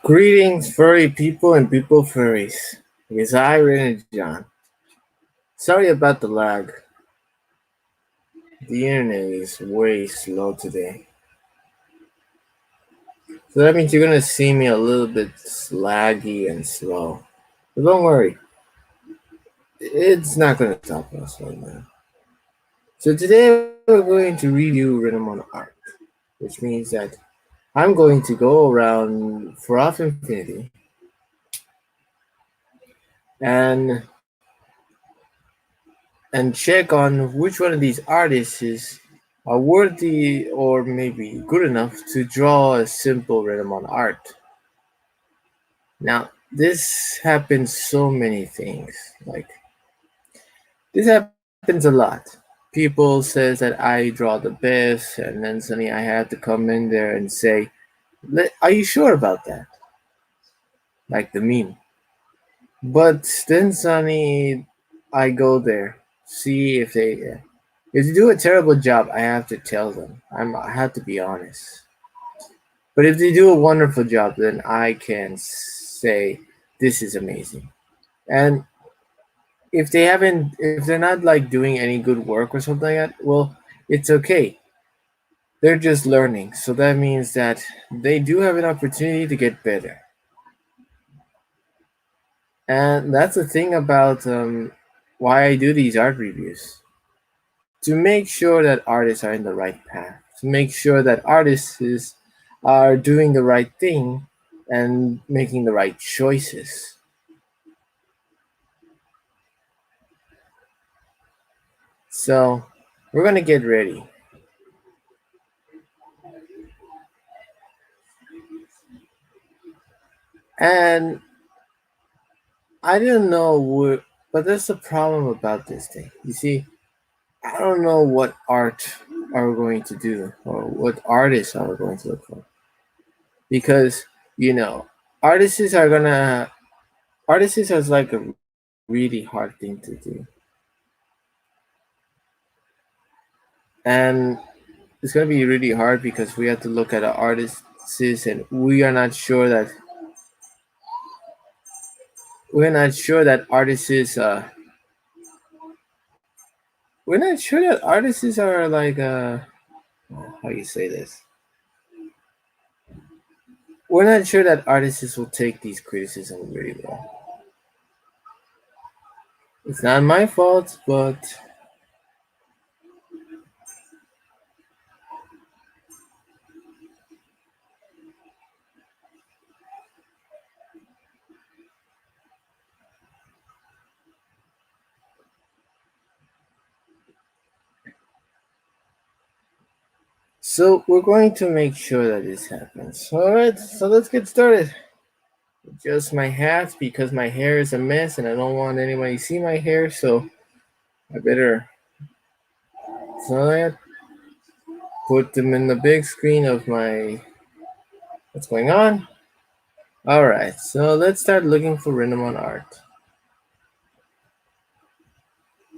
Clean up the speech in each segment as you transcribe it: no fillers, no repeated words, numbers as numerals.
Greetings, furry people and people furries. It's Irene and John. Sorry about the lag. The internet is way slow today. So that means you're gonna see me a little bit laggy and slow. But don't worry, it's not gonna stop us right now. So today we're going to review renamon art, which means that I'm going to go around for off infinity and check on which one of these artists is are worthy or maybe good enough to draw a simple renamon art. Now, this happens so many things. Like this happens a lot. People says that I draw the best, and then suddenly I have to come in there and say, "Are you sure about that?" Like the meme. But then suddenly I go there, see if they do a terrible job. I have to tell them. I have to be honest. But if they do a wonderful job, then I can say this is amazing. And if they're not like doing any good work or something like that, well, it's okay. They're just learning, so that means that they do have an opportunity to get better. And that's the thing about why I do these art reviews, to make sure that artists are in the right path, to make sure that are doing the right thing and making the right choices. So we're gonna get ready. And I don't know what, but there's a problem about this thing. You see, I don't know what art are we going to do or what artists are we going to look for, because you know artists are gonna artists is like a really hard thing to do, and it's gonna be really hard because we have to look at the artists and we're not sure that artists we're not sure that artists are like how you say this, we're not sure that artists will take these criticisms really well. It's not my fault, but so we're going to make sure that this happens. All right, so let's get started. Adjust my hat because my hair is a mess and I don't want anybody to see my hair, so I better so I put them in the big screen of my what's going on. All right, so let's start looking for renamon art.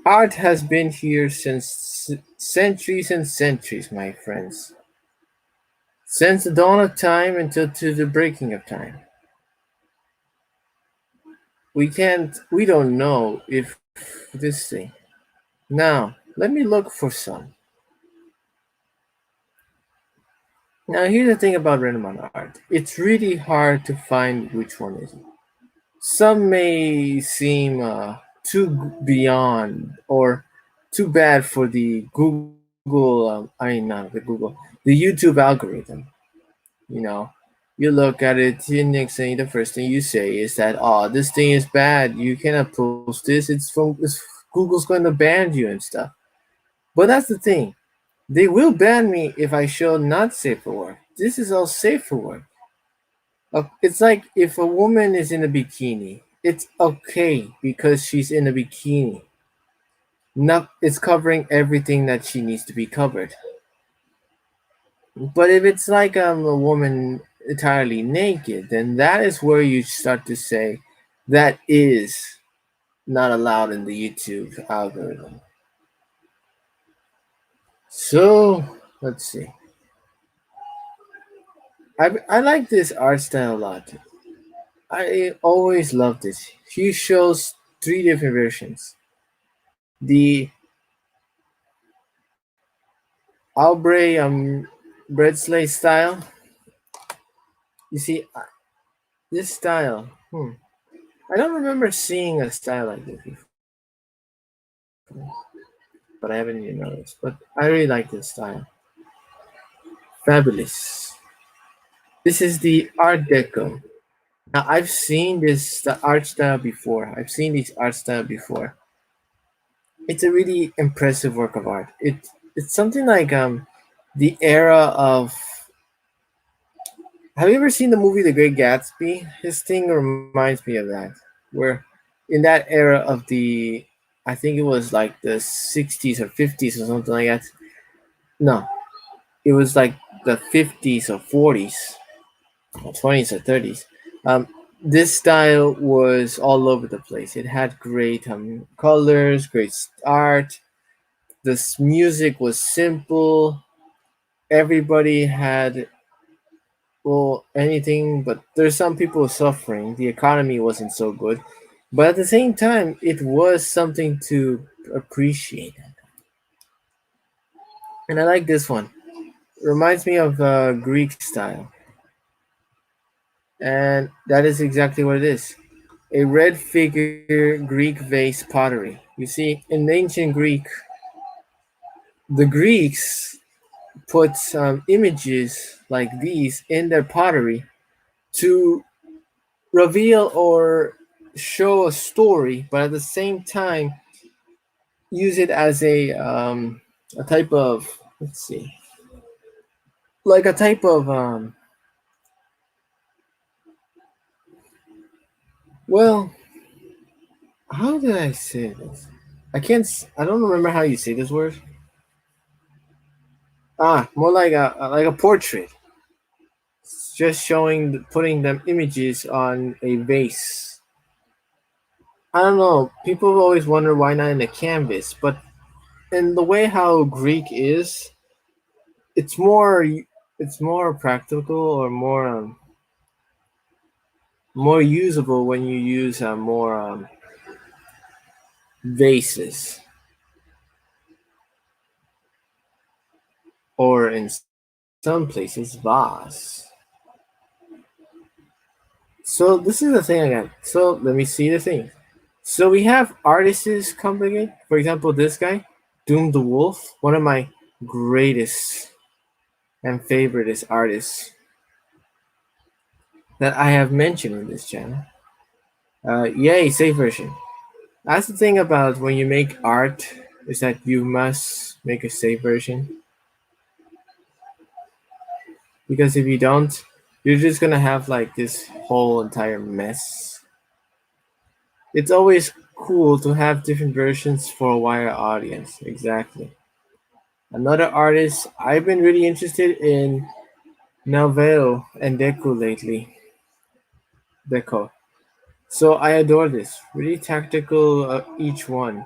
Art has been here since centuries and centuries, my friends. Since the dawn of time until to the breaking of time. We don't know if this thing. Now, let me look for some. Now, here's the thing about renamon art. It's really hard to find which one is it. Some may seem too beyond or too bad for the not the Google, the YouTube algorithm. You know, you look at it, the next thing, the first thing you say is that, oh, this thing is bad. You cannot post this. Google's going to ban you and stuff. But that's the thing. They will ban me if I show not safe for work. This is all safe for work. It's like if a woman is in a bikini, it's okay because she's in a bikini. Not it's covering everything that she needs to be covered. But if it's like a woman entirely naked, then that is where you start to say that is not allowed in the YouTube algorithm. So let's see. I like this art style a lot. I always loved it. He shows three different versions. The Aubrey Breadsley style. You see, this style. I don't remember seeing a style like this before, but I haven't even noticed. But I really like this style. Fabulous. This is the Art Deco. Now I've seen this the art style before. I've seen these art style before. It's a really impressive work of art. It's something like the era of. Have you ever seen the movie The Great Gatsby? His thing reminds me of that, where in that era of the, I think it was like the 60s or 50s or something like that. No, it was like the 50s or 40s, or 20s or 30s. Um, this style was all over the place. It had great colors, great art. This music was simple. Everybody had, well, anything, but there's some people suffering. The economy wasn't so good, but at the same time, it was something to appreciate. And I like this one. Reminds me of Greek style, and that is exactly what it is. A red figure Greek vase pottery. You see, in ancient Greek, the Greeks put images like these in their pottery to reveal or show a story, but at the same time use it as a type of, let's see, like a type of well, how did I say this? I don't remember how you say this word. More like a portrait. It's just showing putting them images on a vase. I don't know. People always wonder why not in a canvas, but in the way how Greek is, it's more it's more practical or more usable when you use more vases, or in some places vase. So this is the thing again. So let me see the thing. So we have artists coming in. For example, this guy, Doom the Wolf, one of my greatest and favorite artists that I have mentioned in this channel. Yay, safe version. That's the thing about when you make art, is that you must make a safe version, because if you don't, you're just gonna have like this whole entire mess. It's always cool to have different versions for a wider audience. Exactly. Another artist I've been really interested in, Novel and Deco lately. Deco. So I adore this. Really tactical, each one.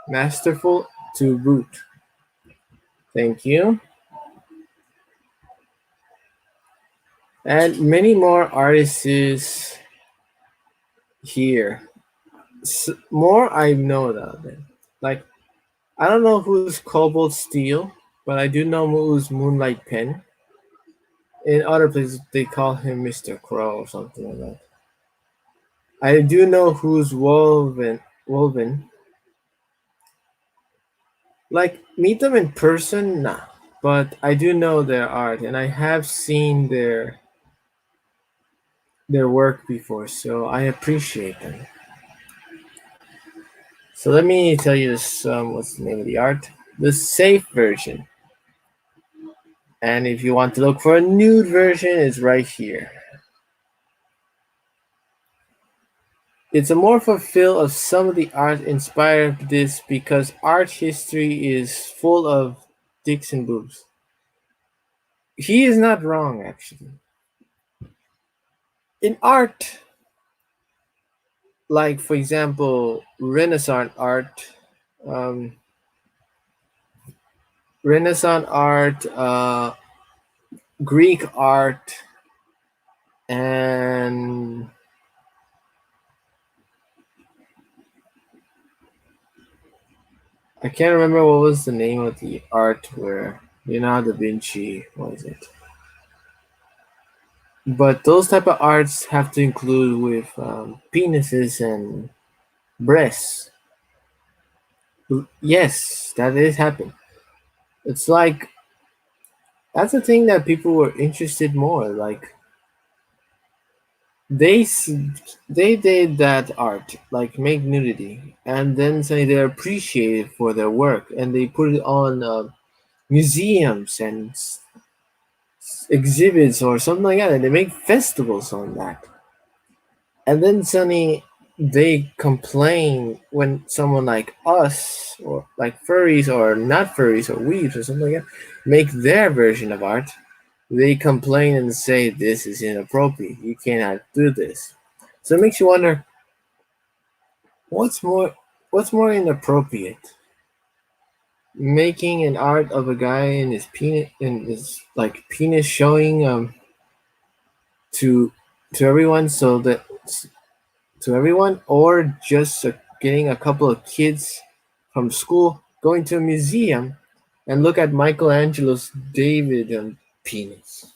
Masterful to boot. Thank you. And many more artists here. More I know about them. Like, I don't know who's Cobalt Steel, but I do know who's Moonlight Pen. In other places, they call him Mr. Crow or something like that. I do know who's Woven. Woven. Like, meet them in person? Nah. But I do know their art, and I have seen their work before, so I appreciate them. So let me tell you this. What's the name of the art? The safe version. And if you want to look for a nude version, it's right here. It's a more fulfill of some of the art inspired this, because art history is full of dicks and boobs. He is not wrong, actually. In art, like for example, Renaissance art, um, Renaissance art, Greek art, and I can't remember what was the name of the art where Leonardo da Vinci was it. But those type of arts have to include with penises and breasts. Yes, that is happening. It's like that's the thing that people were interested more. Like they s- they did that art, like make nudity, and then say they're appreciated for their work, and they put it on museums and exhibits or something like that, and they make festivals on that. And then suddenly they complain when someone like us or like furries or not furries or weebs or something like that make their version of art. They complain and say this is inappropriate. You cannot do this. So it makes you wonder what's more what's more inappropriate? Making an art of a guy in his like penis showing to to everyone so that to everyone, or just getting a couple of kids from school going to a museum and look at Michelangelo's David penis.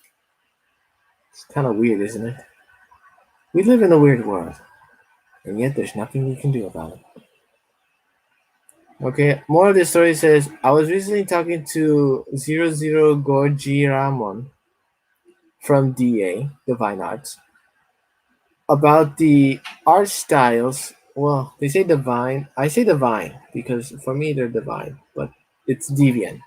It's kind of weird, isn't it? We live in a weird world, and yet there's nothing we can do about it. Okay, more of the story says I was recently talking to Zero Gorgi Ramon from DA, Divine Arts, about the art styles. Well, they say divine. I say divine because for me they're divine, but it's deviant.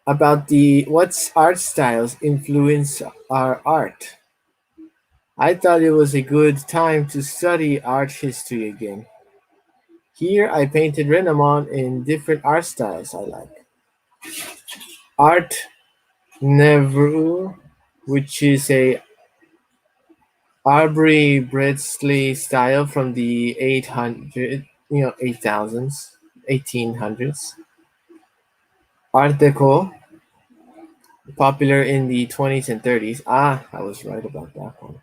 About the what's art styles influence our art. I thought it was a good time to study art history again. Here I painted renamon in different art styles I like. Art Nouveau, which is a Arbery Bradley style from the 800, 8000s, 1800s. Art Deco, popular in the 20s and 30s. Ah, I was right about that one.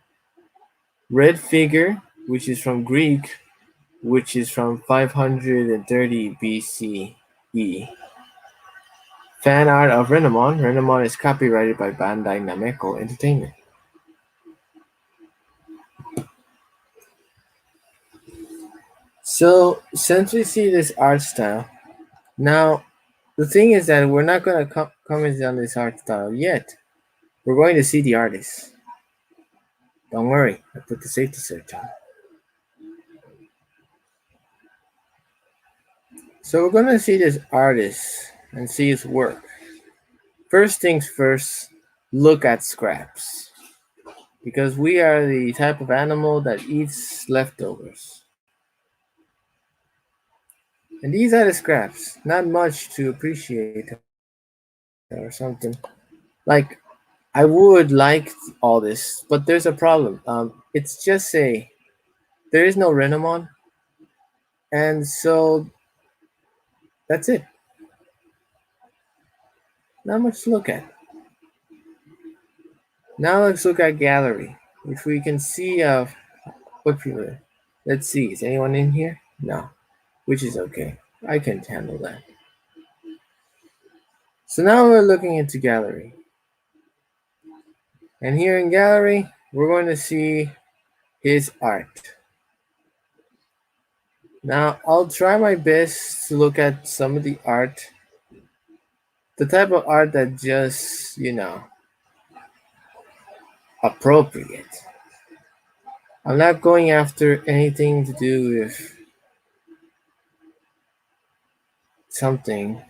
Red Figure, which is from Greek, which is from 530 BCE. Fan art of Renamon. Renamon is copyrighted by Bandai Namco Entertainment. So, since we see this art style, now the thing is that we're not going to comment on this art style yet. We're going to see the artist. Don't worry, I put the safety search on. So we're going to see this artist and see his work. First things first, look at scraps. Because we are the type of animal that eats leftovers. And these are the scraps. Not much to appreciate or something. Like, I would like all this, but there's a problem. It's just there is no renamon, and so that's it. Not much to look at. Now let's look at gallery, which we can see of what people. Let's see, is anyone in here? No, which is okay. I can handle that. So now we're looking into gallery. And here in gallery, we're going to see his art. Now, I'll try my best to look at some of the art, the type of art that just, appropriate. I'm not going after anything to do with something.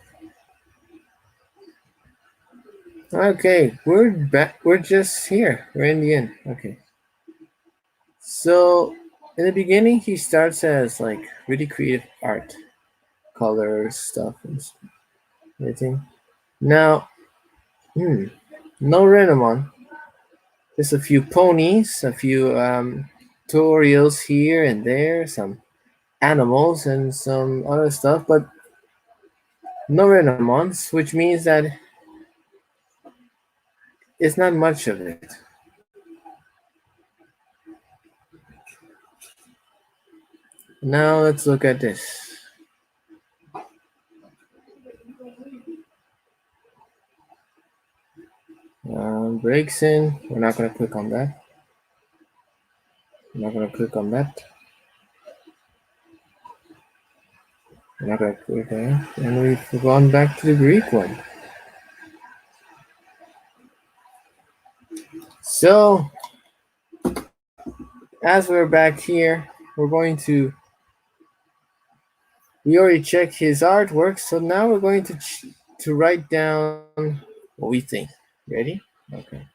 Okay, we're back. We're just here. We're in the end. Okay. So, in the beginning, he starts as like really creative art, colors, stuff, and everything. Now, no Renamon. Just a few ponies, a few tutorials here and there, some animals and some other stuff, but no Renamons, which means that it's not much of it. Now let's look at this. Breaks in. We're not going to click on that. We're not going to click on that. We're not going to click on that. And we've gone back to the Greek one. So, as we're back here, we're going to. We already checked his artwork, so now we're going to write down what we think. Ready? Okay.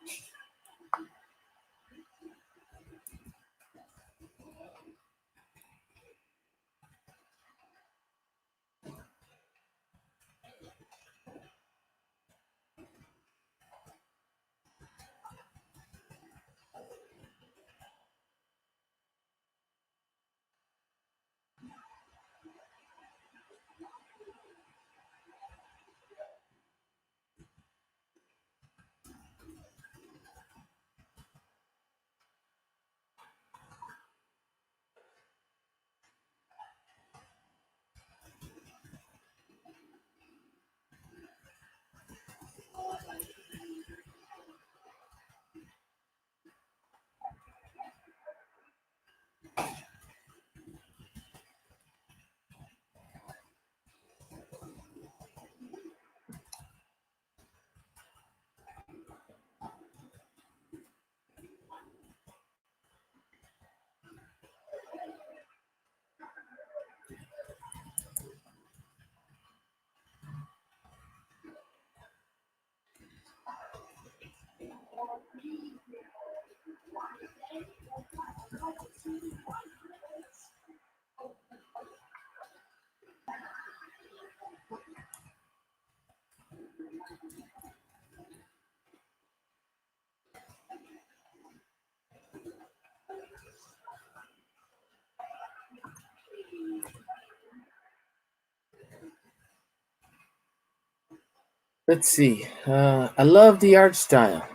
Let's see. I love the art style.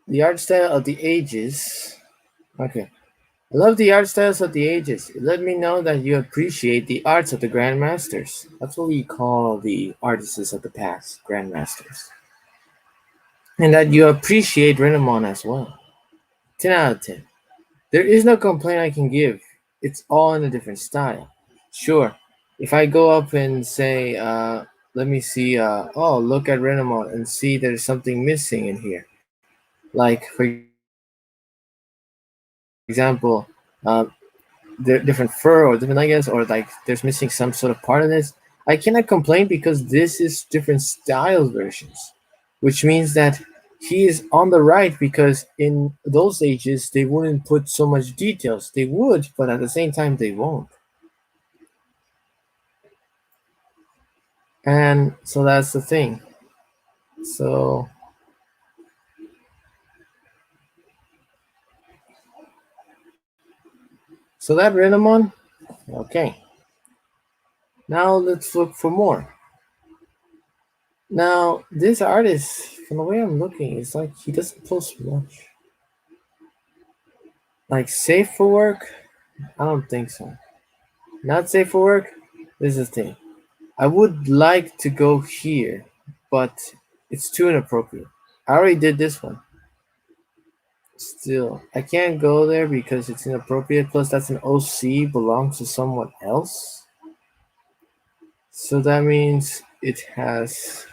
The art style of the ages. Okay. I love the art styles of the ages. It let me know that you appreciate the arts of the grandmasters. That's what we call the artists of the past, grandmasters. And that you appreciate renamon as well. 10 out of 10. There is no complaint I can give. It's all in a different style. Sure, if I go up and say, let me see, oh, look at renamon and see there's something missing in here. Like, for example, uh, different fur or different leggings, or like there's missing some sort of part of this. I cannot complain because this is different styles versions, which means that he is on the right because in those ages they wouldn't put so much details. They would, but at the same time they won't. And so that's the thing. So so that Renamon, okay. Now let's look for more. Now this artist, from the way I'm looking, it's like he doesn't post much. Like safe for work? I don't think so. Not safe for work? This is the thing. I would like to go here, but it's too inappropriate. I already did this one. Still, I can't go there because it's inappropriate. Plus, that's an OC belongs to someone else. So that means it has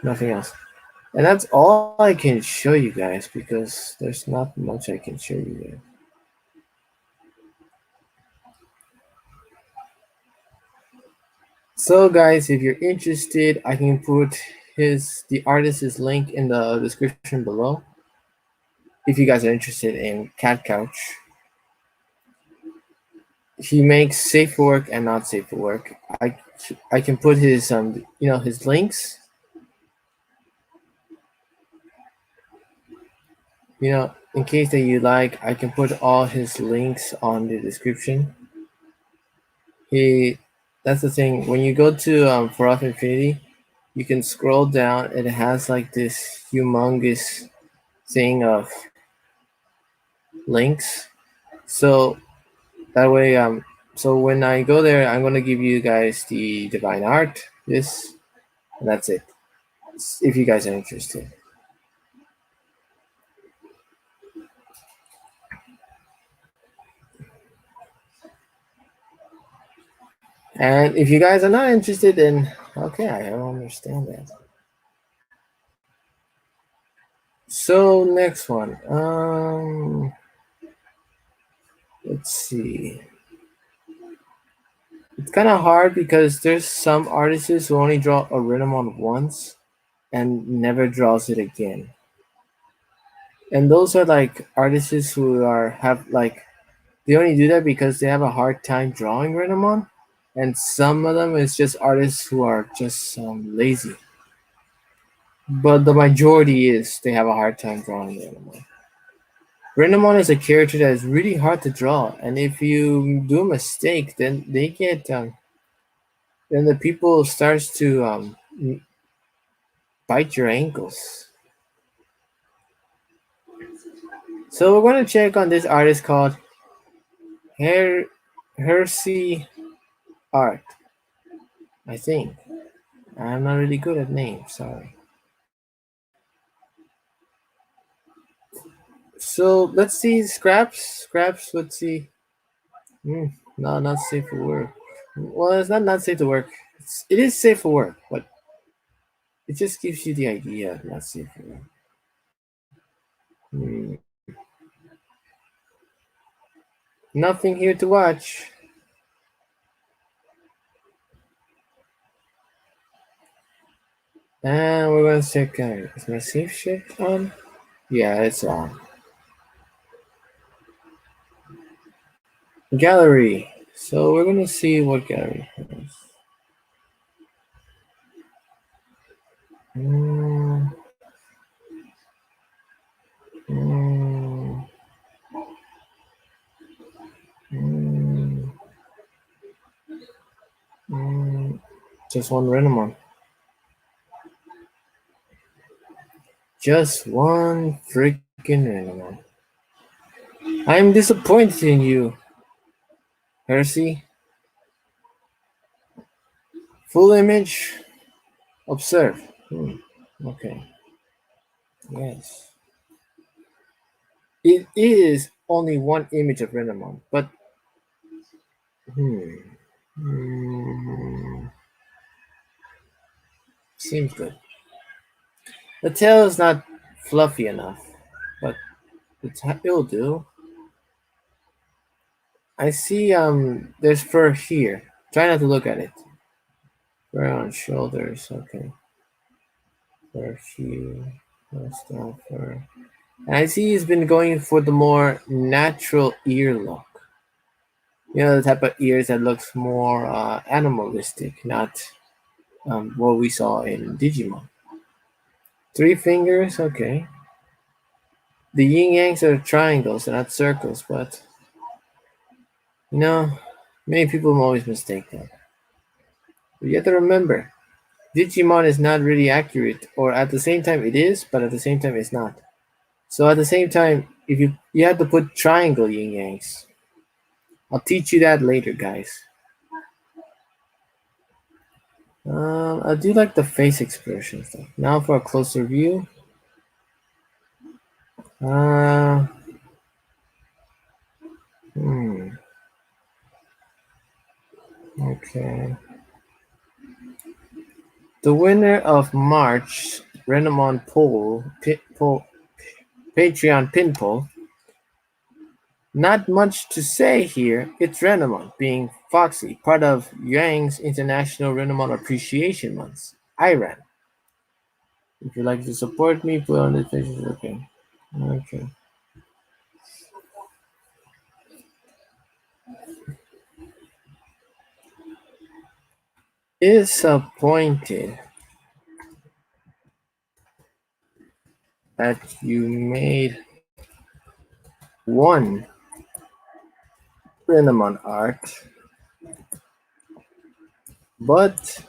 nothing else. And that's all I can show you guys because there's not much I can show you guys. So guys, if you're interested, I can put the artist's link in the description below. If you guys are interested in Catcouch, he makes safe for work and not safe for work. I can put his his links. In case that you like, I can put all his links on the description. He That's the thing. When you go to For Off Infinity, you can scroll down and it has like this humongous thing of links. So that way, so when I go there, I'm gonna give you guys the divine art, this, and that's it. if you guys are interested. And if you guys are not interested, then okay, I don't understand that. So next one. Let's see. It's kind of hard because there's some artists who only draw a renamon once and never draws it again. And those are like artists who are have like they only do that because they have a hard time drawing renamon, and some of them is just artists who are just lazy. But the majority is they have a hard time drawing renamon. Renamon is a character that is really hard to draw, and if you do a mistake, then they get then the people starts to bite your ankles. So we're gonna check on this artist called Her Hersey Art. I think I'm not really good at names. Sorry. So let's see scraps. Scraps. Let's see. No, not safe for work. Well, it's not safe to work. It is safe for work, but it just gives you the idea of not safe for work. Hmm. Nothing here to watch. And we're gonna check. Is my safe shift on? Yeah, it's on. Gallery. So we're gonna see what gallery has. Mm, mm, mm, mm. Just one random one. Just one freaking random one. I'm disappointed in you, Hersey. Full image. Observe. Okay. Yes. It is only one image of Renamon, but hmm, hmm, seems good. The tail is not fluffy enough, but it'll do. I see there's fur here. Try not to look at it. Fur on shoulders, okay. Fur here. That's down fur. And I see he's been going for the more natural ear look. You know, the type of ears that looks more animalistic, not what we saw in Digimon. Three fingers, okay. The yin yangs are triangles, they're not circles, but you know, many people always mistake that. But you have to remember, Digimon is not really accurate, or at the same time it is, but at the same time it's not. So at the same time, if you have to put triangle yin yangs. I'll teach you that later, guys. I do like the face expressions though. Now for a closer view. Uh, hmm. Okay. The winner of March Renamon Patreon pin poll. Not much to say here. It's Renamon, being Foxy, part of Yang's International Renamon Appreciation Month. Iran. If you'd like to support me, put on the pictures. Okay. Okay. Disappointed that you made one Renamon art, but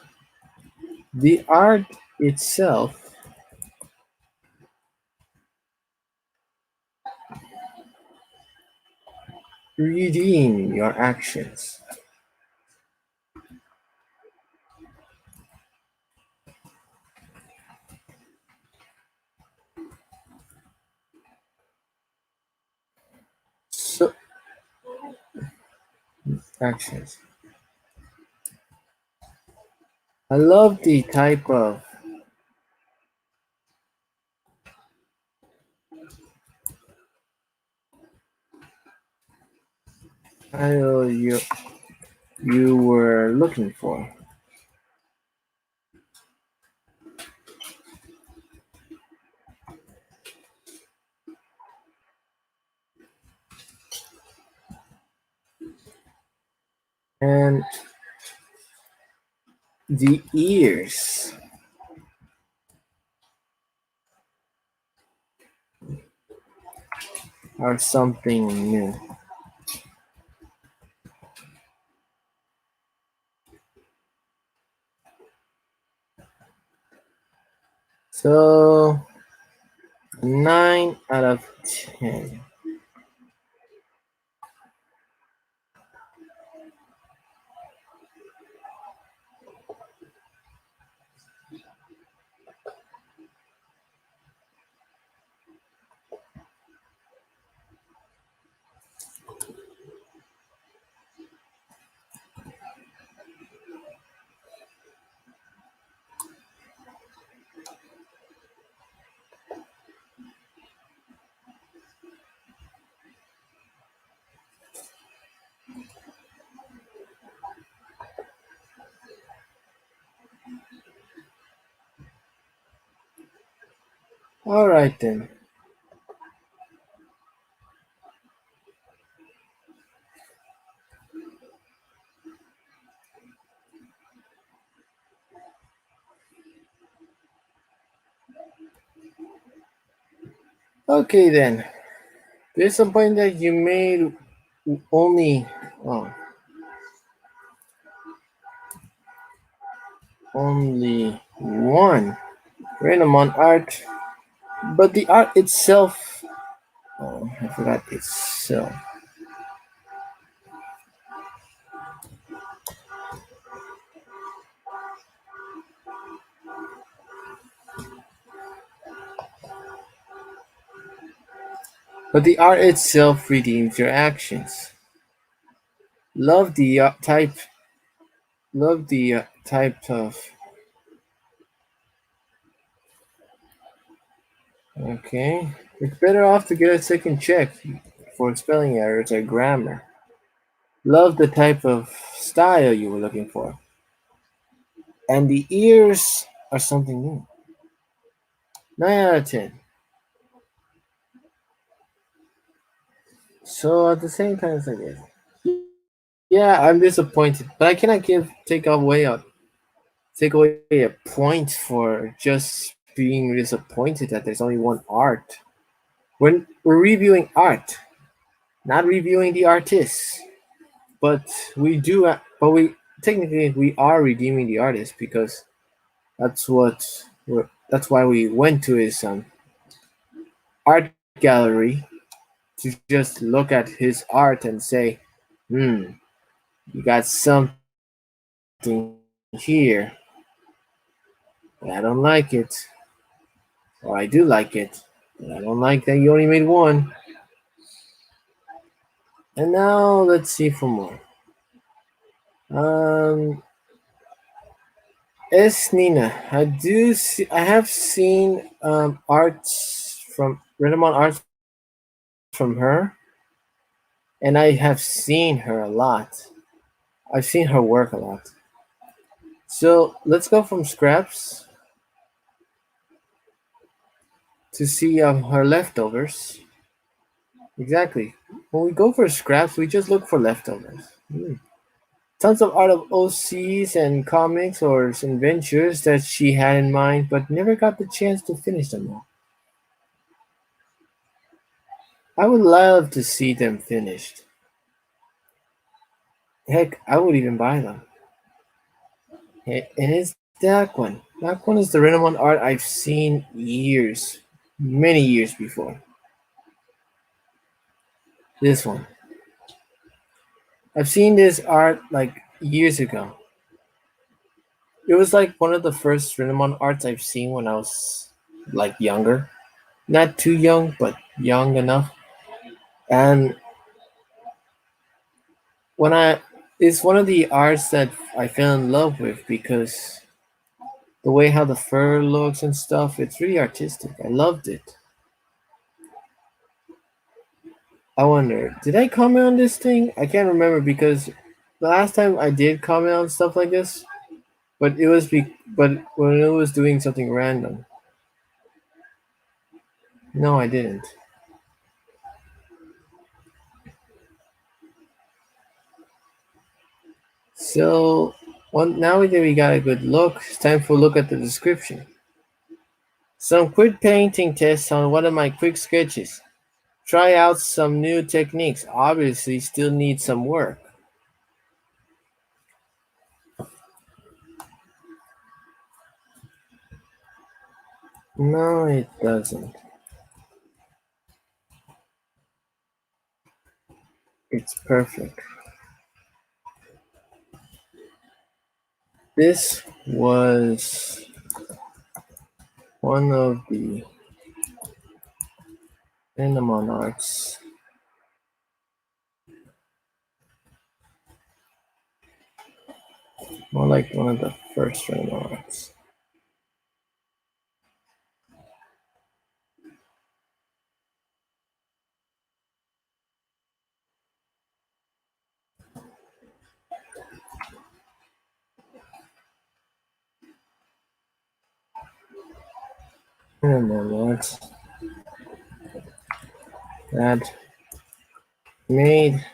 the art itself redeem your actions. actions. I love the type of title you were looking for. And the ears are something new. So 9 out of 10. All right then. Okay then. There's some point that you made only oh, only one renamon art, but the art itself. Oh, I forgot itself. But the art itself redeems your actions. Love the type. Love the type of. Okay, it's better off to get a second check for spelling errors or grammar. Love the type of style you were looking for. And the ears are something new. 9 out of 10. So at the same time, it's like this. Yeah, I'm disappointed, but I cannot take away a point for just being disappointed that there's only one art. We're reviewing art, not reviewing the artist. But we technically we are redeeming the artist because that's why we went to his art gallery to just look at his art and say, hmm, you got something here, but I don't like it, or I do like it, but I don't like that you only made one. And now let's see for more. Um, S Nina, I have seen arts from renamon arts from her, and I have seen her a lot. I've seen her work a lot. So let's go from scraps to see her leftovers. Exactly. When we go for scraps, we just look for leftovers. Tons of art of OCs and comics or adventures that she had in mind, but never got the chance to finish them all. I would love to see them finished. Heck, I would even buy them. And it's that one. That one is the renamon art I've seen years, many years before. This one. I've seen this art like years ago. It was like one of the first renamon arts I've seen when I was like younger. Not too young, but young enough. And when I It's one of the arts that I fell in love with because the way how the fur looks and stuff, it's really artistic. I loved it. I wonder, did I comment on this thing? I can't remember because the last time I did comment on stuff like this, but when it was doing something random. No, I didn't. So now that we got a good look, it's time for a look at the description. Some quick painting tests on one of my quick sketches. Try out some new techniques. Obviously, still need some work. No, it doesn't. It's perfect. This was one of the renamon arts. More like one of the first renamon arts. Renamon arts that made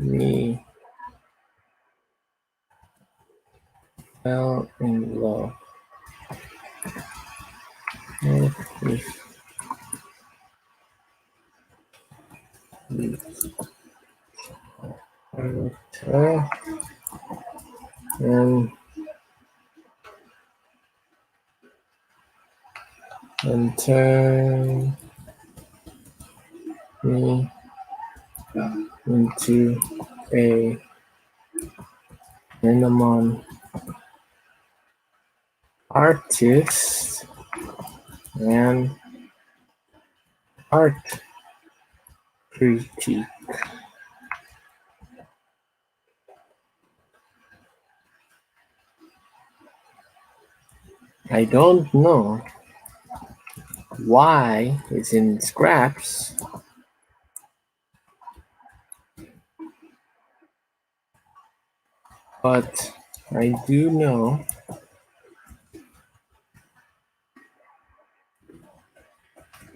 me fell in love with the character and turn me into a renamon artist and art critique. I don't know why it's in scraps, but I do know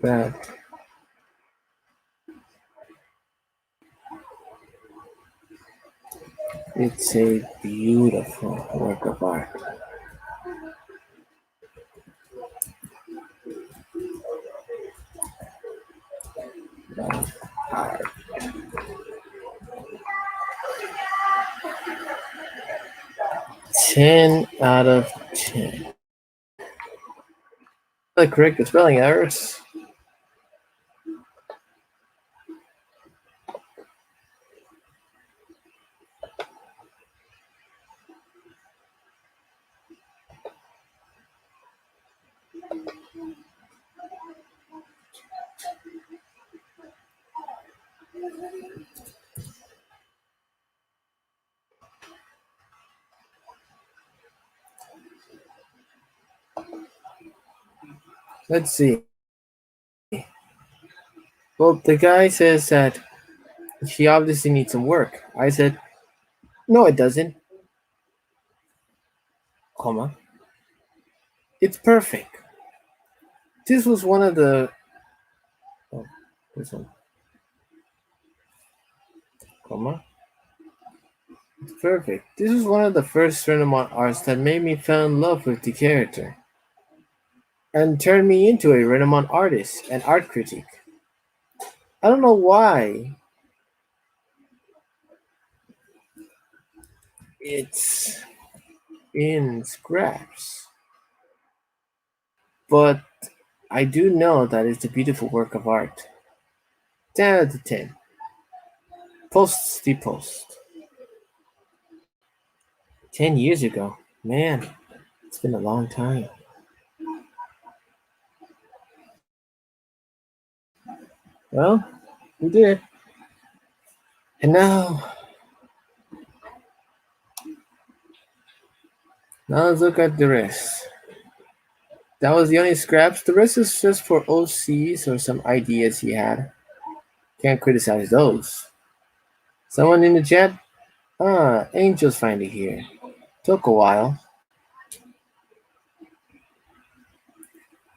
that it's a beautiful work of art. Art. 10 out of 10. The correct the spelling errors. Let's see. Well, the guy says that she obviously needs some work. I said, no, it doesn't, comma. It's perfect. This was one of the. Oh, this one, comma. It's perfect. This was one of the first Renamon arts that made me fall in love with the character and turned me into a Renamon artist and art critic. I don't know why it's in scraps, but I do know that it's a beautiful work of art. 10 out of 10. Posts the post. 10 years ago. Man, it's been a long time. Well, we did it. And now Now let's look at the rest. That was the only scraps. The rest is just for OCs or some ideas he had. Can't criticize those. Someone in the chat? Ah, Angel's finally here. Took a while.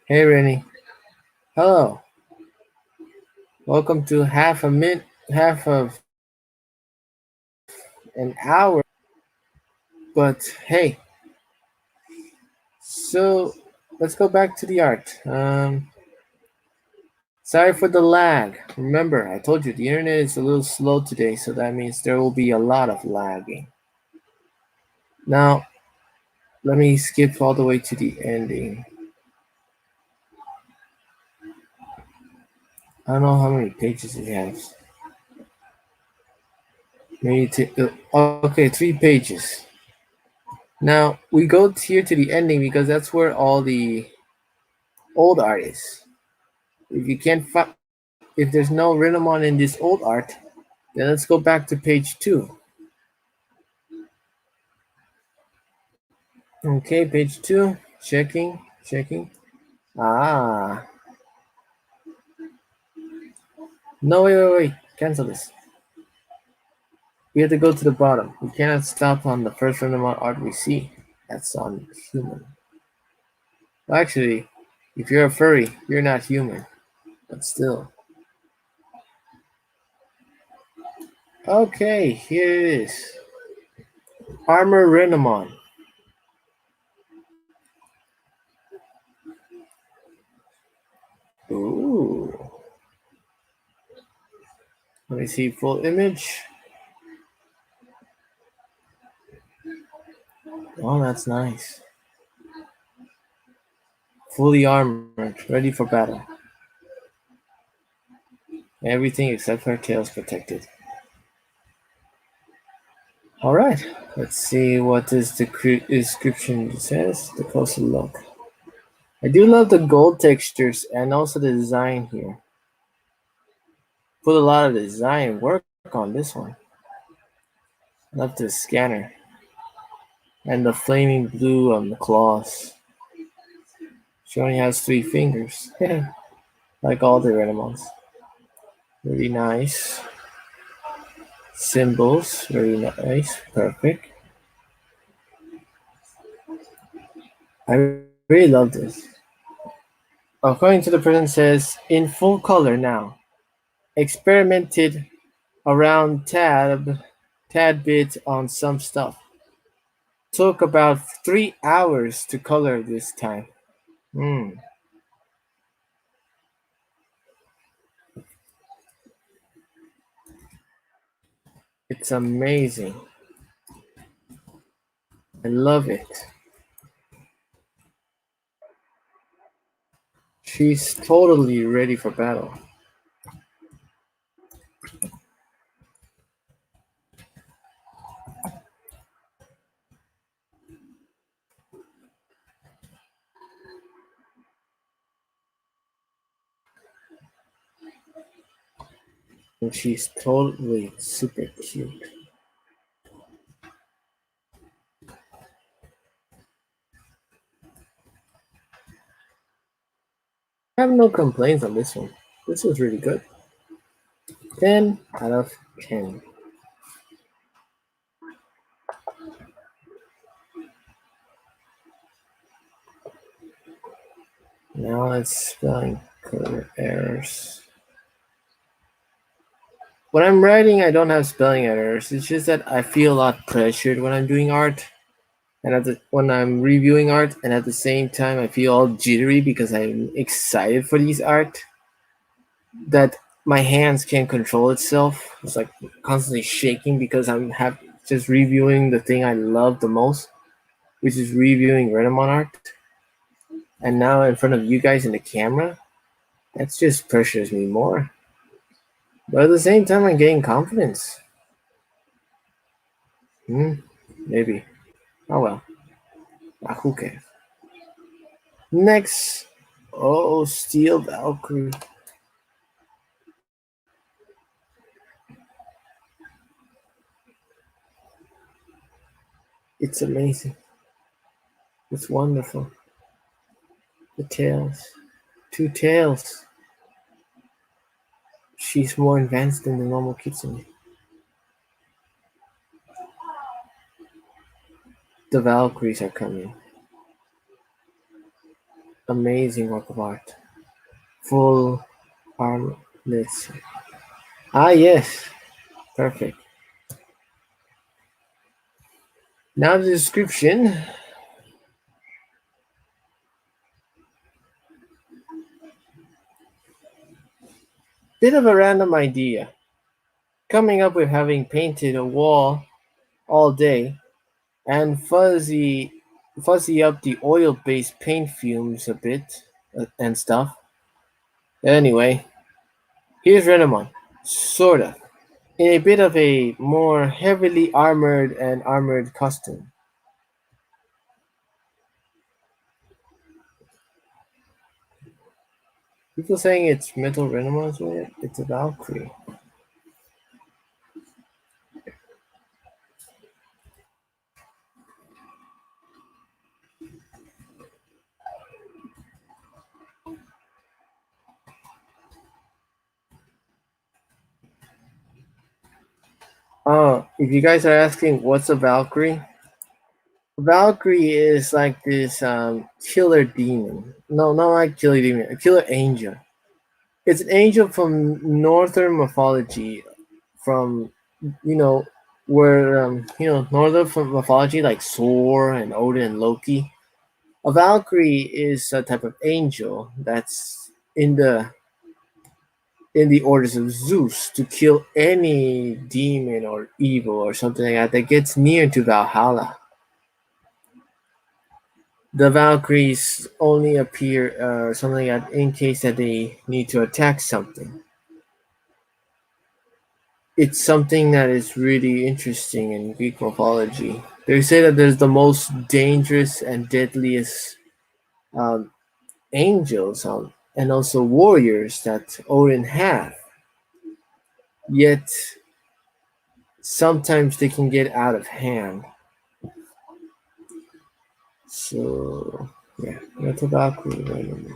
Hey, Rennie. Hello. Welcome to half of an hour. But hey, so let's go back to the art. Sorry for the lag. Remember, I told you the internet is a little slow today, so that means there will be a lot of lagging. Now, let me skip all the way to the ending. I don't know how many pages it has. Maybe okay, 3 pages. Now we go here to the ending because that's where all the old art is. If you can't find, if there's no renamon in this old art, then let's go back to page 2. Okay, page 2. Checking. Ah, no, wait. Cancel this. We have to go to the bottom. We cannot stop on the first renamon art we see. That's on human. Well, actually, if you're a furry, you're not human. But still. Okay, here it is. Armor Renamon. Ooh. Let me see full image. Oh, that's nice. Fully armored, ready for battle. Everything except her tails protected. Alright, let's see what this description says. The closer look. I do love the gold textures and also the design here. Put a lot of design work on this one. Love the scanner. And the flaming blue on the claws. She only has 3 fingers. Like all the Renamons. Really nice. Symbols, very nice. Perfect. I really love this. According to the person says, in full color now. Experimented around tad bit on some stuff. Took about 3 hours to color this time. It's amazing. I love it. She's totally ready for battle. And she's totally super cute. I have no complaints on this one. This was really good. 10 out of 10. Now it's spelling errors. When I'm writing, I don't have spelling errors. It's just that I feel a lot pressured when I'm doing art, and when I'm reviewing art, and at the same time, I feel all jittery because I'm excited for these art. That my hands can't control itself. It's like constantly shaking because I'm just reviewing the thing I love the most, which is reviewing Renamon art. And now in front of you guys in the camera, that just pressures me more. But at the same time, I'm getting confidence. Maybe. Oh well. Who cares? Next. Oh, Steel Valkyrie. It's amazing. It's wonderful. The tails. Two tails. She's more advanced than the normal kitsune. The Valkyries are coming. Amazing work of art. Full armless. Ah, yes. Perfect. Now the description. Bit of a random idea. Coming up with having painted a wall all day and fuzzy up the oil-based paint fumes a bit and stuff. Anyway, here's Renamon. Sort of. In a bit of a more heavily armored costume. People saying it's Metal Renamon's with it. It's a Valkyrie. Oh, if you guys are asking what's a Valkyrie, Valkyrie is like this killer demon. No, not like killer demon, a killer angel. It's an angel from northern mythology, from you know where northern from mythology like Thor and Odin and Loki. A Valkyrie is a type of angel that's in the orders of Zeus to kill any demon or evil or something like that that gets near to Valhalla. The Valkyries only appear something like that in case that they need to attack something. It's something that is really interesting in Greek mythology. They say that there's the most dangerous and deadliest um, angels and also warriors that Odin had. Yet sometimes they can get out of hand. So yeah, that's about Valkyrie.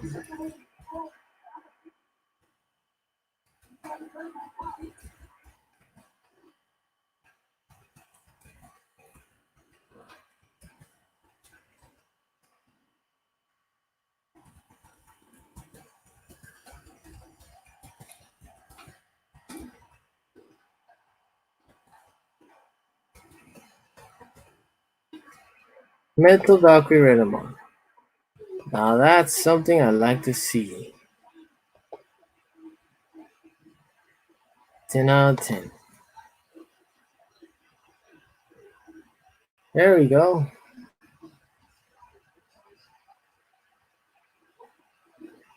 Metal Valkyrie Renamon. Now that's something I like to see. 10 out of 10. There we go.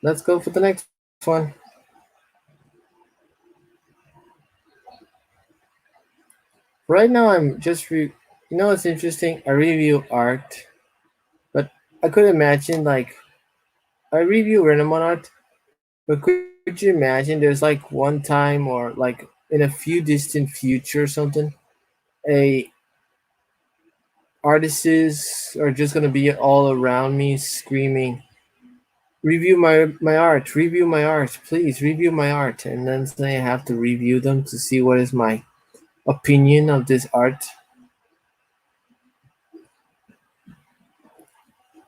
Let's go for the next one. Right now, I'm just you know what's interesting? I review art, but I could imagine like I review Renamon art, but could you imagine there's like one time or like in a few distant future or something, a artists are just gonna be all around me screaming, "Review review my art, please review my art," and then suddenly I have to review them to see what is my opinion of this art.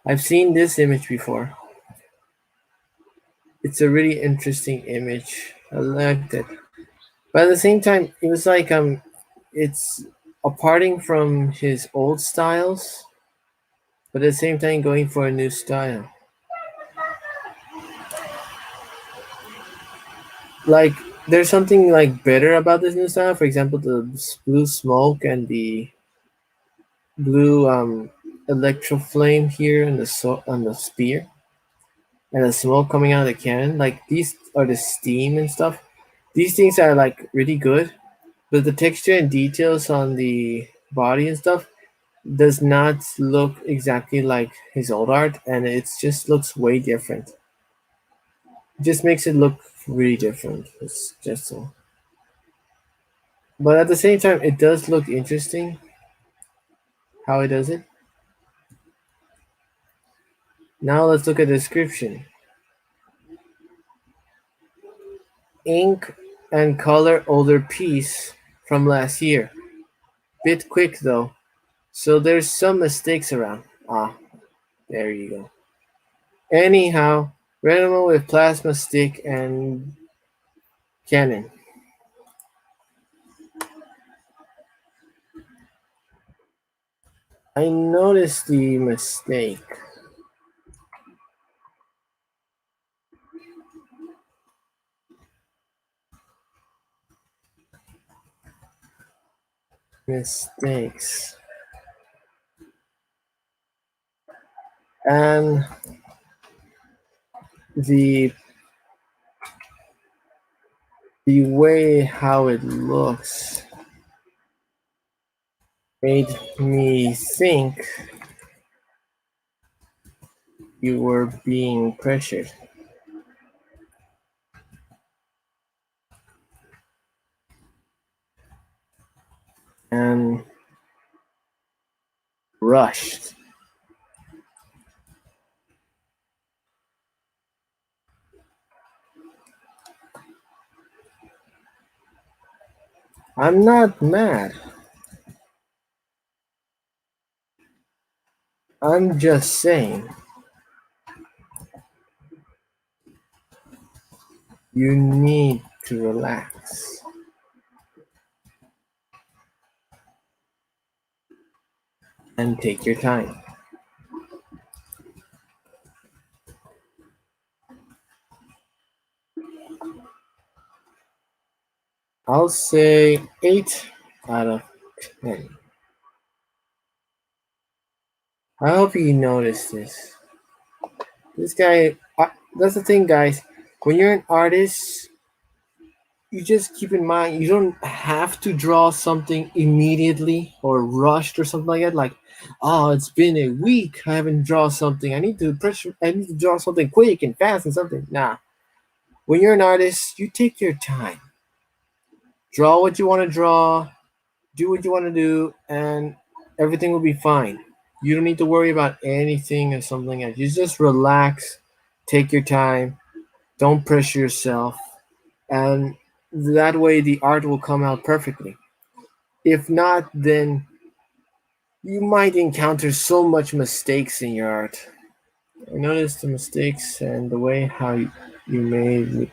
I've seen this image before. It's a really interesting image. I liked it. But at the same time, it was like it's aparting from his old styles, but at the same time going for a new style. Like there's something like better about this new style. For example, the blue smoke and the blue electro flame here and on the spear and the smoke coming out of the cannon. Like these are the steam and stuff. These things are like really good, but the texture and details on the body and stuff does not look exactly like his old art, and it just looks way different. It just makes it look really different. It's just so. But at the same time, it does look interesting how he does it. Now let's look at the description. Ink and color older piece from last year. Bit quick though, so there's some mistakes around. Ah, there you go. Anyhow, renamon with plasma stick and Canon. I noticed the mistake. Mistakes. And the the way how it looks made me think you were being pressured and rushed. I'm not mad. I'm just saying you need to relax and take your time. I'll say 8 out of 10. I hope you notice this. This guy, that's the thing, guys. When you're an artist, you just keep in mind you don't have to draw something immediately or rushed or something like that. Like, oh, it's been a week. I haven't drawn something. I need to draw something quick and fast and something. Nah. When you're an artist, you take your time. Draw what you want to draw, do what you want to do, and everything will be fine. You don't need to worry about anything or something else. You just relax, take your time, don't pressure yourself, and that way the art will come out perfectly. If not, then you might encounter so much mistakes in your art. I noticed the mistakes and the way how you made.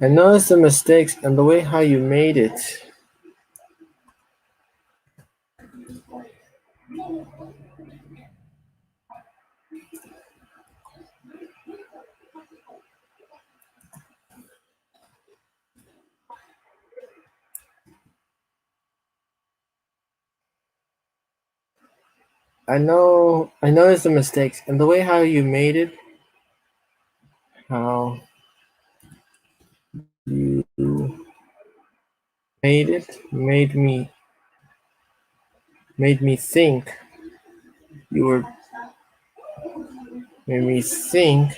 I noticed the mistakes and the way how you made it. I noticed the mistakes and the way how you made it. How you made it made me think you were made me think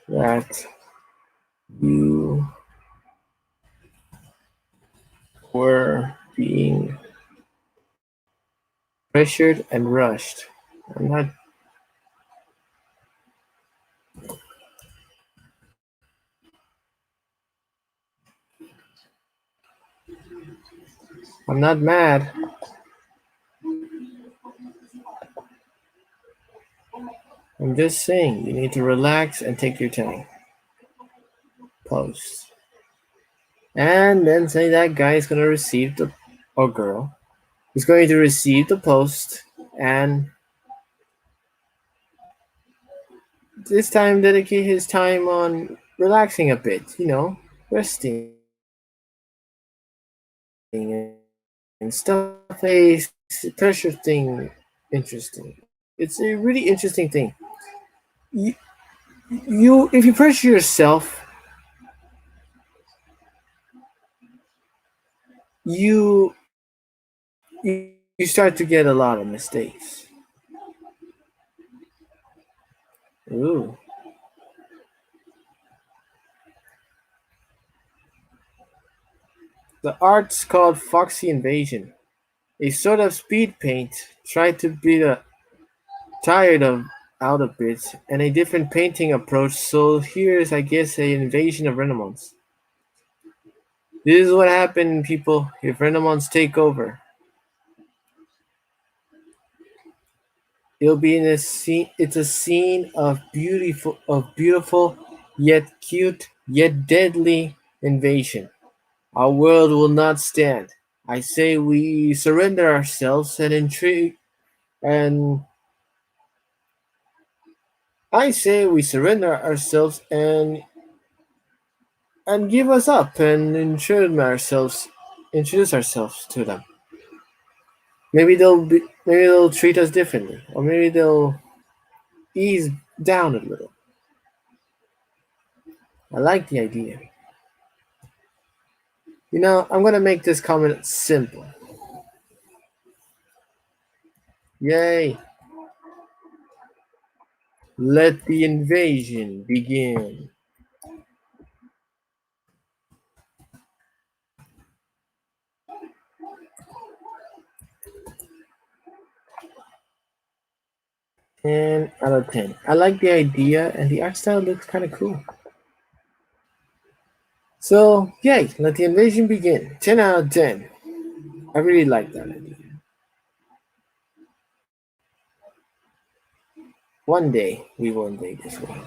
that you were being pressured and rushed. I'm not I'm not mad. I'm just saying you need to relax and take your time. Post. And then say that guy is gonna receive the or girl is going to receive the post and this time dedicate his time on relaxing a bit, resting and stuff. A pressure thing interesting. It's a really interesting thing. You, you if you pressure yourself, you you start to get a lot of mistakes. Ooh, The art's called Foxy Invasion, a sort of speed paint, tried to beat a tired of out a bit, and a different painting approach. So here's, I guess, an invasion of renamons. This is what happened, people. If renamons take over, it'll be in a scene. It's a scene of beautiful, yet cute, yet deadly invasion. Our world will not stand. I say we surrender ourselves and intrigue, and I say we surrender ourselves and give us up and introduce ourselves to them. Maybe they'll treat us differently, or maybe they'll ease down a little. I like the idea. I'm gonna make this comment simple. Yay! Let the invasion begin. And out of 10. I like the idea, and the art style looks kind of cool. So, yay! Let the invasion begin. 10 out of 10. I really like that idea. One day we will invade this world.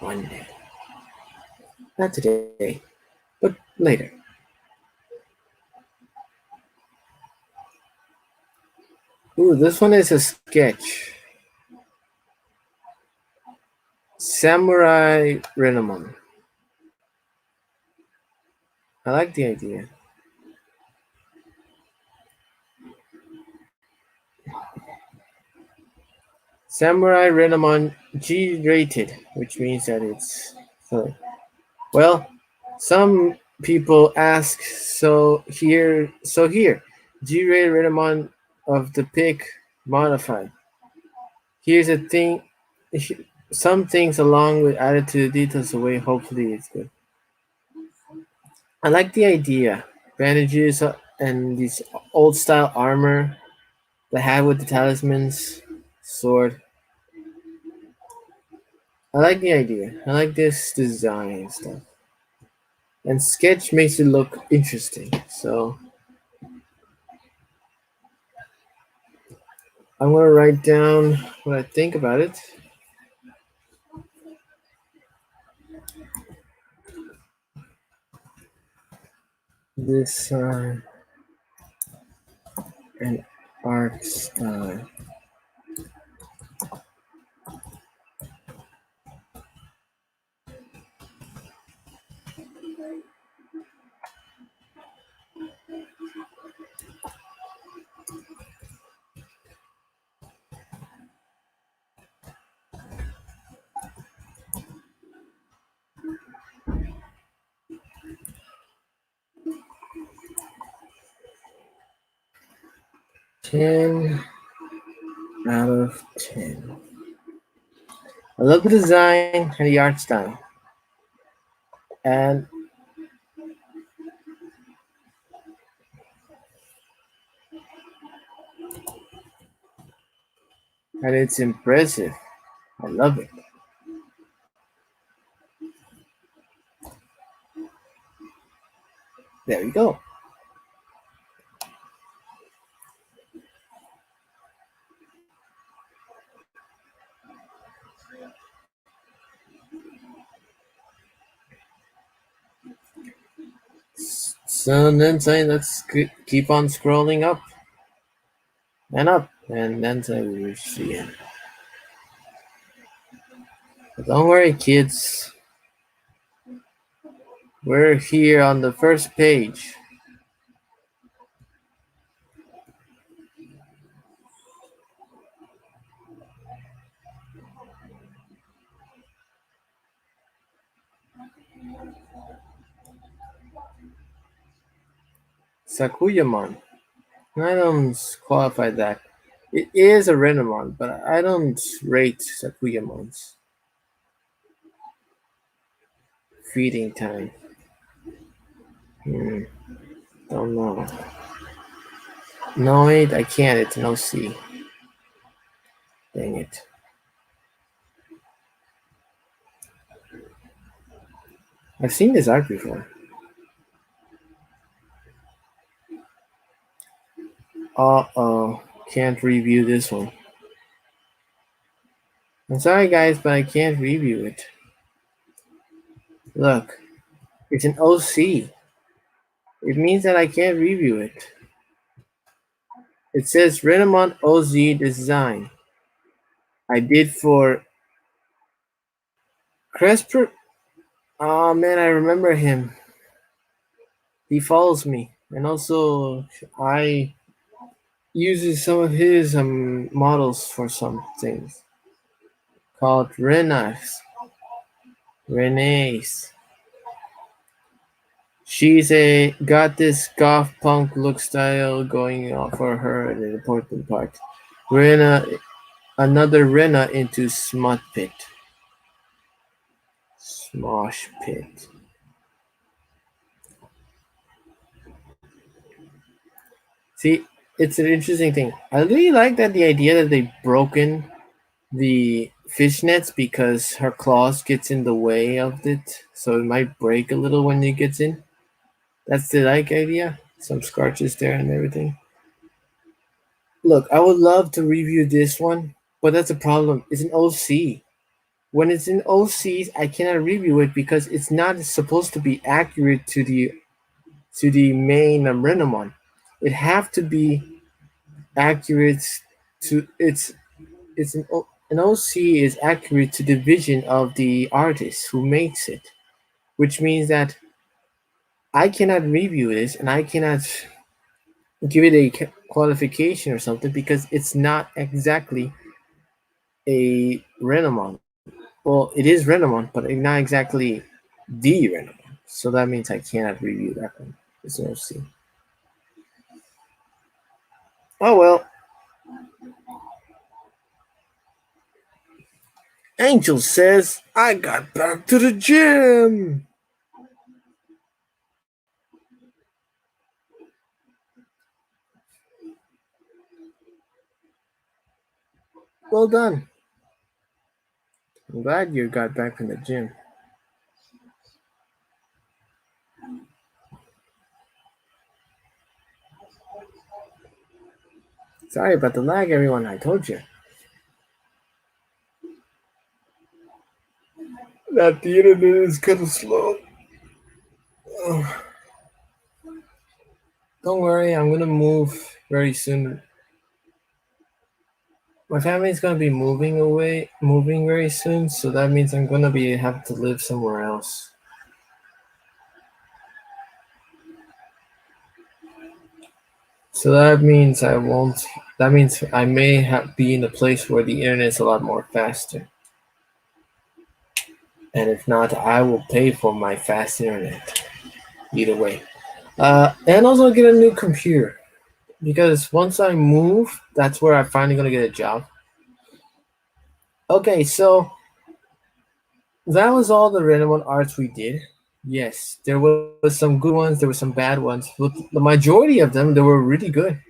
One day. Not today, but later. Ooh, this one is a sketch. Samurai renamon. I like the idea. Samurai renamon G rated, which means that it's so. Well, some people ask, so here, G-rated renamon of the pick modified. Here's a thing. Some things along with added to the details away. Hopefully, it's good. I like the idea. Bandages and this old style armor. The hat with the talismans, sword. I like the idea. I like this design stuff. And sketch makes it look interesting. So I'm gonna write down what I think about it. This an art style. 10 out of 10. I love the design and the art style. And it's impressive. I love it. There we go. So then say let's keep on scrolling up and up, and then say we reach the end. But don't worry, kids. We're here on the first page. Sakuyamon. I don't qualify that. It is a Renamon, but I don't rate Sakuyamon's feeding time. Hmm. Don't know. No, wait, I can't. It's no C. Dang it. I've seen this art before. Uh oh. Can't review this one. I'm sorry, guys, but I can't review it. Look, it's an OC. It means that I can't review it. It says renamon OZ design. I did for Cresper. Oh man, I remember him. He follows me, and also I uses some of his models for some things called Renae's. She's a got this goth punk look style going on for her at an important part. Rena, another Rena into Smut Pit. Smosh Pit. See, it's an interesting thing. I really like that the idea that they've broken the fishnets because her claws gets in the way of it, so it might break a little when it gets in. That's the like idea. Some scratches there and everything. Look, I would love to review this one, but that's a problem. It's an OC. When it's in OCs, I cannot review it because it's not supposed to be accurate to the main Renamon. It have to be accurate to it's an OC is accurate to the vision of the artist who makes it, which means that I cannot review this and I cannot give it a qualification or something because it's not exactly a Renamon. Well, it is Renamon, but it's not exactly the Renamon. So that means I cannot review that one. It's an OC. Oh well. Angel says I got back to the gym. Well done. I'm glad you got back from the gym. Sorry about the lag, everyone. I told you. That the internet is kind of slow. Ugh. Don't worry, I'm gonna move very soon. My family's gonna be moving very soon, so that means I'm gonna be have to live somewhere else. So that means I won't. That means I may be in a place where the internet's a lot more faster. And if not, I will pay for my fast internet. Either way. And also get a new computer because once I move, that's where I'm finally gonna get a job. Okay, so that was all the random arts we did. Yes, there was some good ones, there were some bad ones, but the majority of them they were really good,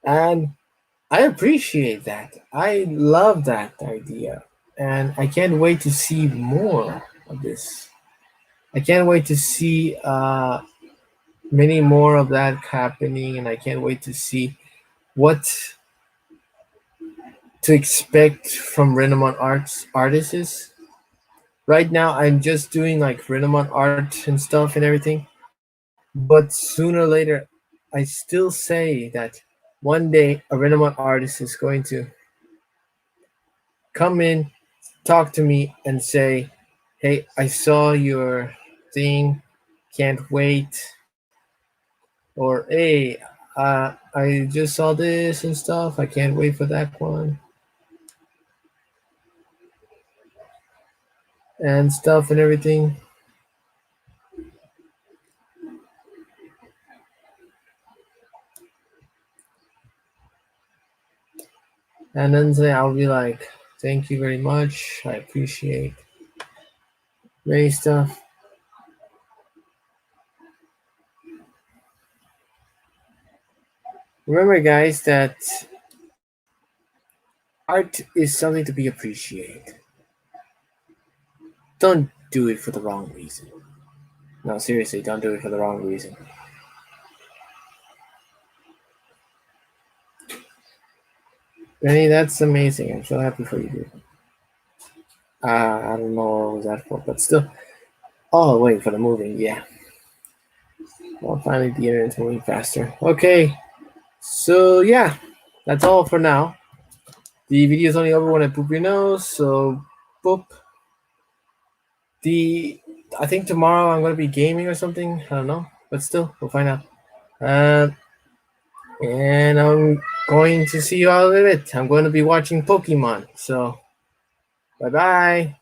and I appreciate that. I love that idea, and I can't wait to see more of this. I can't wait to see many more of that happening, and I can't wait to see what to expect from Renamon artists. Right now, I'm just doing like Renamon art and stuff and everything. But sooner or later, I still say that one day a Renamon artist is going to come in, talk to me, and say, "Hey, I saw your thing, can't wait," or "Hey, I just saw this and stuff. I can't wait for that one." And stuff and everything. And then say I'll be like, "Thank you very much. I appreciate many stuff." Remember, guys, that art is something to be appreciated. Don't do it for the wrong reason. No, seriously, don't do it for the wrong reason. Benny, that's amazing. I'm so happy for you, dude. I don't know what was that for, but still. Oh, wait, for the moving, yeah. Well, finally the internet's moving faster. Okay, so yeah, that's all for now. The video is only over when I poop your nose, so boop. The I think tomorrow I'm gonna be gaming or something. I don't know, but still, we'll find out. Uh, and I'm going to see you all in a bit. I'm going to be watching Pokemon. So, bye bye.